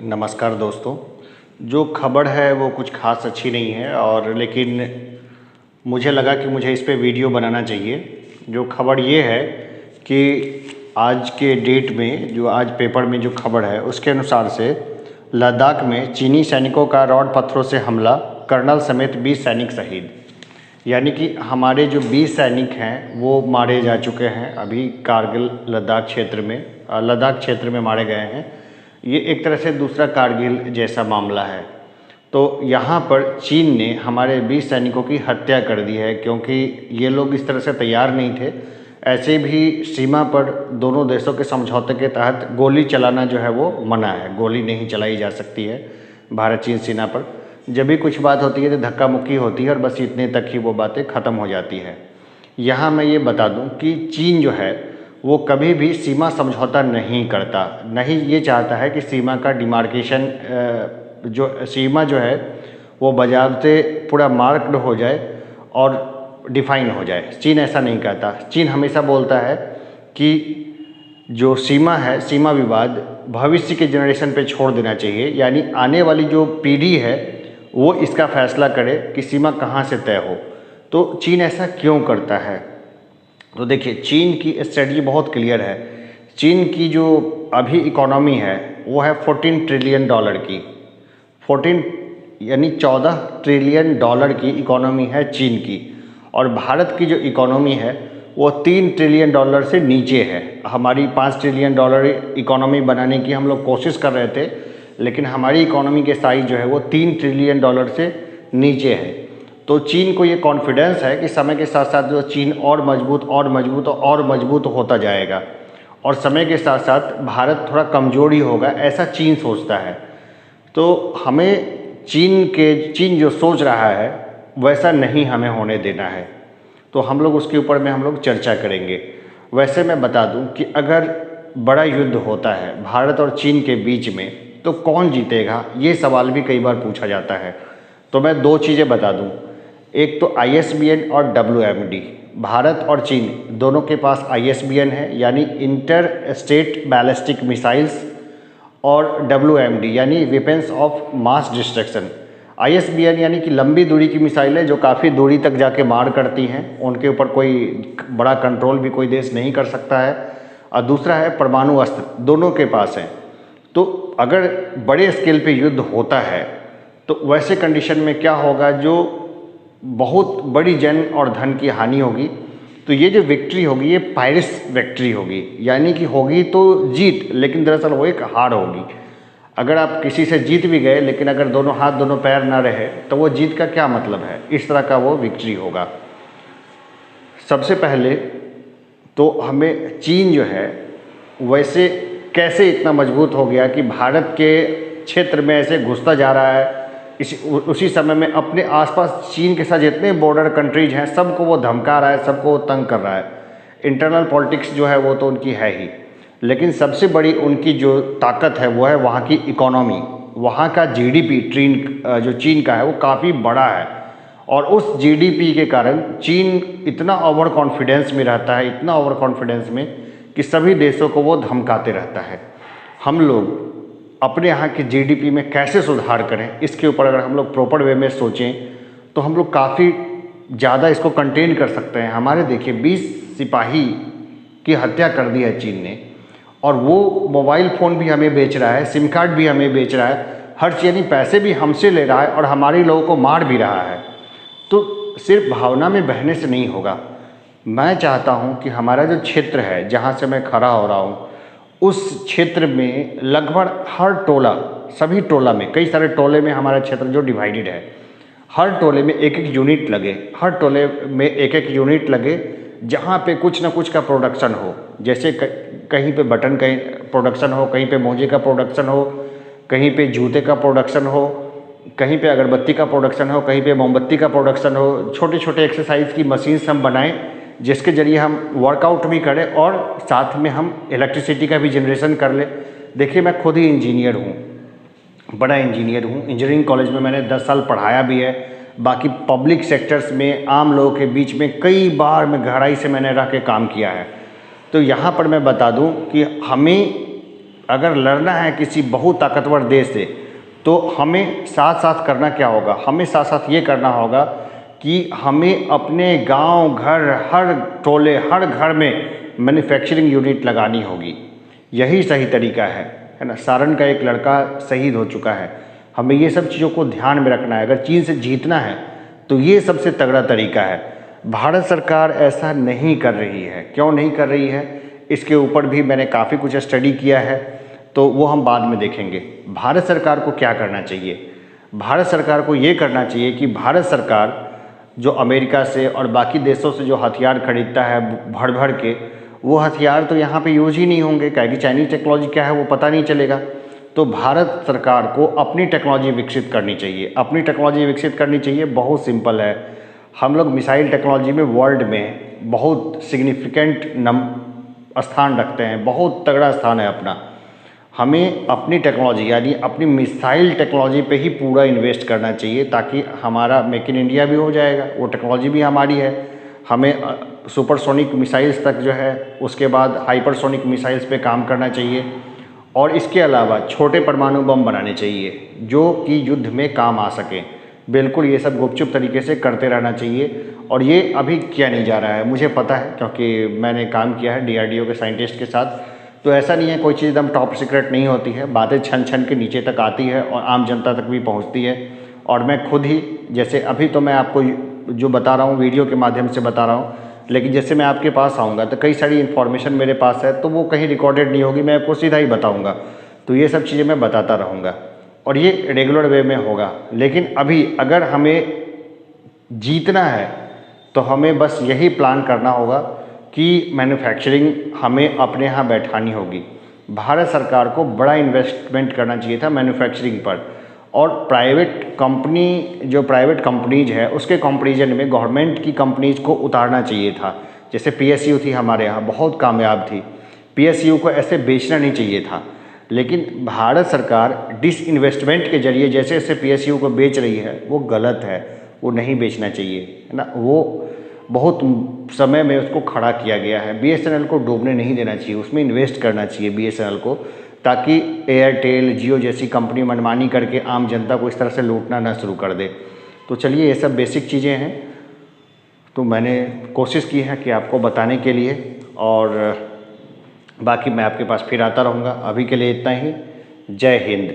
नमस्कार दोस्तों। जो खबर है वो कुछ ख़ास अच्छी नहीं है और लेकिन मुझे लगा कि मुझे इस पे वीडियो बनाना चाहिए। जो खबर ये है कि आज के डेट में जो आज पेपर में जो खबर है उसके अनुसार से लद्दाख में चीनी सैनिकों का रॉड पत्थरों से हमला, कर्नल समेत 20 सैनिक शहीद। यानी कि हमारे जो 20 सैनिक हैं वो मारे जा चुके हैं अभी कारगिल लद्दाख क्षेत्र में मारे गए हैं। ये एक तरह से दूसरा कारगिल जैसा मामला है। तो यहाँ पर चीन ने हमारे 20 सैनिकों की हत्या कर दी है, क्योंकि ये लोग इस तरह से तैयार नहीं थे। ऐसे भी सीमा पर दोनों देशों के समझौते के तहत गोली चलाना जो है वो मना है, गोली नहीं चलाई जा सकती है भारत चीन सीमा पर। जब भी कुछ बात होती है तो धक्का मुक्की होती है और बस इतने तक ही वो बातें ख़त्म हो जाती है। यहाँ मैं ये बता दूँ कि चीन जो है वो कभी भी सीमा समझौता नहीं करता, नहीं ये चाहता है कि सीमा का डिमार्केशन जो सीमा जो है वो बजाते पूरा मार्क्ड हो जाए और डिफाइन हो जाए। चीन ऐसा नहीं कहता। चीन हमेशा बोलता है कि जो सीमा है, सीमा विवाद भविष्य के जनरेशन पे छोड़ देना चाहिए, यानी आने वाली जो पीढ़ी है वो इसका फैसला करे कि सीमा कहाँ से तय हो। तो चीन ऐसा क्यों करता है? तो देखिए, चीन की स्ट्रेटजी बहुत क्लियर है। चीन की जो अभी इकोनॉमी है वो है 14 ट्रिलियन डॉलर की। 14 यानी 14 ट्रिलियन डॉलर की इकोनॉमी है चीन की, और भारत की जो इकोनॉमी है वो 3 ट्रिलियन डॉलर से नीचे है। हमारी 5 ट्रिलियन डॉलर इकोनॉमी बनाने की हम लोग कोशिश कर रहे थे, लेकिन हमारी इकोनॉमी के साइज जो है वो 3 ट्रिलियन डॉलर से नीचे है। तो चीन को ये कॉन्फिडेंस है कि समय के साथ साथ जो चीन और मजबूत होता जाएगा, और समय के साथ साथ भारत थोड़ा कमज़ोर ही होगा, ऐसा चीन सोचता है। तो हमें चीन जो सोच रहा है वैसा नहीं हमें होने देना है। तो हम लोग उसके ऊपर में हम लोग चर्चा करेंगे। वैसे मैं बता दूं कि अगर बड़ा युद्ध होता है भारत और चीन के बीच में तो कौन जीतेगा, ये सवाल भी कई बार पूछा जाता है। तो मैं 2 चीज़ें बता दूं। एक तो ISBN और WMD। भारत और चीन दोनों के पास ISBN है, यानी इंटर स्टेट बैलिस्टिक मिसाइल्स, और WMD यानी weapons of mass destruction. ISBN यानी कि लंबी दूरी की मिसाइलें जो काफ़ी दूरी तक जाके मार करती हैं, उनके ऊपर कोई बड़ा कंट्रोल भी कोई देश नहीं कर सकता है। और दूसरा है परमाणु अस्त्र, दोनों के पास हैं। तो अगर बड़े स्केल पे युद्ध होता है तो वैसे कंडीशन में क्या होगा, जो बहुत बड़ी जन और धन की हानि होगी। तो ये जो विक्ट्री होगी ये पायरस विक्ट्री होगी, यानी कि होगी तो जीत, लेकिन दरअसल वो एक हार होगी। अगर आप किसी से जीत भी गए लेकिन अगर दोनों हाथ दोनों पैर ना रहे तो वो जीत का क्या मतलब है? इस तरह का वो विक्ट्री होगा। सबसे पहले तो हमें चीन जो है वैसे कैसे इतना मजबूत हो गया कि भारत के क्षेत्र में ऐसे घुसता जा रहा है, उसी समय में अपने आसपास चीन के साथ जितने बॉर्डर कंट्रीज हैं सबको वो धमका रहा है, सबको वो तंग कर रहा है। इंटरनल पॉलिटिक्स जो है वो तो उनकी है ही, लेकिन सबसे बड़ी उनकी जो ताकत है वो है वहाँ की इकोनॉमी। वहाँ का GDP जो चीन का है वो काफ़ी बड़ा है, और उस GDP के कारण चीन इतना ओवर कॉन्फिडेंस में रहता है, इतना ओवर कॉन्फिडेंस में कि सभी देशों को वो धमकाते रहता है। हम लोग अपने यहाँ की GDP में कैसे सुधार करें, इसके ऊपर अगर हम लोग प्रॉपर वे में सोचें तो हम लोग काफ़ी ज़्यादा इसको कंटेन कर सकते हैं। हमारे देखिए 20 सिपाही की हत्या कर दी है चीन ने, और वो मोबाइल फ़ोन भी हमें बेच रहा है, सिम कार्ड भी हमें बेच रहा है, हर चीज़, यानी पैसे भी हमसे ले रहा है और हमारे लोगों को मार भी रहा है। तो सिर्फ भावना में बहने से नहीं होगा। मैं चाहता हूँ कि हमारा जो क्षेत्र है जहाँ से मैं खड़ा हो रहा हूँ, उस क्षेत्र में लगभग हर टोला, सभी टोला में, कई सारे टोले में हमारा क्षेत्र जो डिवाइडेड है, हर टोले में एक एक यूनिट लगे, हर टोले में एक एक यूनिट लगे जहाँ पे कुछ ना कुछ का प्रोडक्शन हो। जैसे कहीं पे बटन कहीं प्रोडक्शन हो, कहीं पे मोजे का प्रोडक्शन हो, कहीं पे जूते का प्रोडक्शन हो, कहीं पे अगरबत्ती का प्रोडक्शन हो, कहीं पे मोमबत्ती का प्रोडक्शन हो। छोटे छोटे एक्सरसाइज की मशीन्स हम बनाएं जिसके ज़रिए हम वर्कआउट भी करें और साथ में हम इलेक्ट्रिसिटी का भी जनरेशन कर लें। देखिए, मैं खुद ही इंजीनियर हूँ, बड़ा इंजीनियर हूँ। इंजीनियरिंग कॉलेज में मैंने 10 साल पढ़ाया भी है। बाकी पब्लिक सेक्टर्स में आम लोगों के बीच में कई बार मैं गहराई से मैंने रह के काम किया है। तो यहाँ पर मैं बता दूँ कि हमें अगर लड़ना है किसी बहुत ताकतवर देश से तो हमें साथ साथ करना क्या होगा, हमें साथ साथ ये करना होगा कि हमें अपने गांव घर हर टोले हर घर में मैन्युफैक्चरिंग यूनिट लगानी होगी। यही सही तरीका है ना। सारण का एक लड़का शहीद हो चुका है, हमें ये सब चीज़ों को ध्यान में रखना है। अगर चीन से जीतना है तो ये सबसे तगड़ा तरीका है। भारत सरकार ऐसा नहीं कर रही है। क्यों नहीं कर रही है, इसके ऊपर भी मैंने काफ़ी कुछ स्टडी किया है, तो वो हम बाद में देखेंगे। भारत सरकार को क्या करना चाहिए, भारत सरकार को ये करना चाहिए कि भारत सरकार जो अमेरिका से और बाकी देशों से जो हथियार खरीदता है भर भर के, वो हथियार तो यहाँ पे यूज ही नहीं होंगे, क्या कि चाइनीज टेक्नोलॉजी क्या है वो पता नहीं चलेगा। तो भारत सरकार को अपनी टेक्नोलॉजी विकसित करनी चाहिए। अपनी टेक्नोलॉजी विकसित करनी चाहिए, बहुत सिंपल है। हम लोग मिसाइल टेक्नोलॉजी में वर्ल्ड में बहुत सिग्निफिकेंट स्थान रखते हैं, बहुत तगड़ा स्थान है अपना। हमें अपनी टेक्नोलॉजी यानी अपनी मिसाइल टेक्नोलॉजी पे ही पूरा इन्वेस्ट करना चाहिए, ताकि हमारा मेक इन इंडिया भी हो जाएगा, वो टेक्नोलॉजी भी हमारी है। हमें सुपरसोनिक मिसाइल्स तक जो है, उसके बाद हाइपरसोनिक मिसाइल्स पे काम करना चाहिए, और इसके अलावा छोटे परमाणु बम बनाने चाहिए जो कि युद्ध में काम आ सकें। बिल्कुल ये सब गुपचुप तरीके से करते रहना चाहिए, और ये अभी किया नहीं जा रहा है, मुझे पता है क्योंकि मैंने काम किया है DRDO के साइंटिस्ट के साथ। तो ऐसा नहीं है, कोई चीज़ एकदम टॉप सीक्रेट नहीं होती है, बातें छन छन के नीचे तक आती है और आम जनता तक भी पहुंचती है। और मैं खुद ही, जैसे अभी तो मैं आपको जो बता रहा हूँ वीडियो के माध्यम से बता रहा हूँ, लेकिन जैसे मैं आपके पास आऊँगा तो कई सारी इन्फॉर्मेशन मेरे पास है, तो वो कहीं रिकॉर्डेड नहीं होगी, मैं आपको सीधा ही बताऊँगा। तो ये सब चीज़ें मैं बताता रहूँगा और ये रेगुलर वे में होगा। लेकिन अभी अगर हमें जीतना है तो हमें बस यही प्लान करना होगा कि मैन्युफैक्चरिंग हमें अपने यहाँ बैठानी होगी। भारत सरकार को बड़ा इन्वेस्टमेंट करना चाहिए था मैन्युफैक्चरिंग पर, और प्राइवेट कंपनीज है उसके कंपैरिजन में गवर्नमेंट की कंपनीज को उतारना चाहिए था। जैसे PSU थी हमारे यहाँ, बहुत कामयाब थी, PSU को ऐसे बेचना नहीं चाहिए था। लेकिन भारत सरकार डिसइन्वेस्टमेंट के जरिए जैसे जैसे PSU को बेच रही है वो गलत है, वो नहीं बेचना चाहिए, है ना। वो बहुत समय में उसको खड़ा किया गया है। BSNL को डूबने नहीं देना चाहिए, उसमें इन्वेस्ट करना चाहिए BSNL को, ताकि एयरटेल जियो जैसी कंपनी मनमानी करके आम जनता को इस तरह से लूटना ना शुरू कर दे। तो चलिए, ये सब बेसिक चीज़ें हैं, तो मैंने कोशिश की है कि आपको बताने के लिए, और बाकी मैं आपके पास फिर आता रहूँगा। अभी के लिए इतना ही। जय हिंद।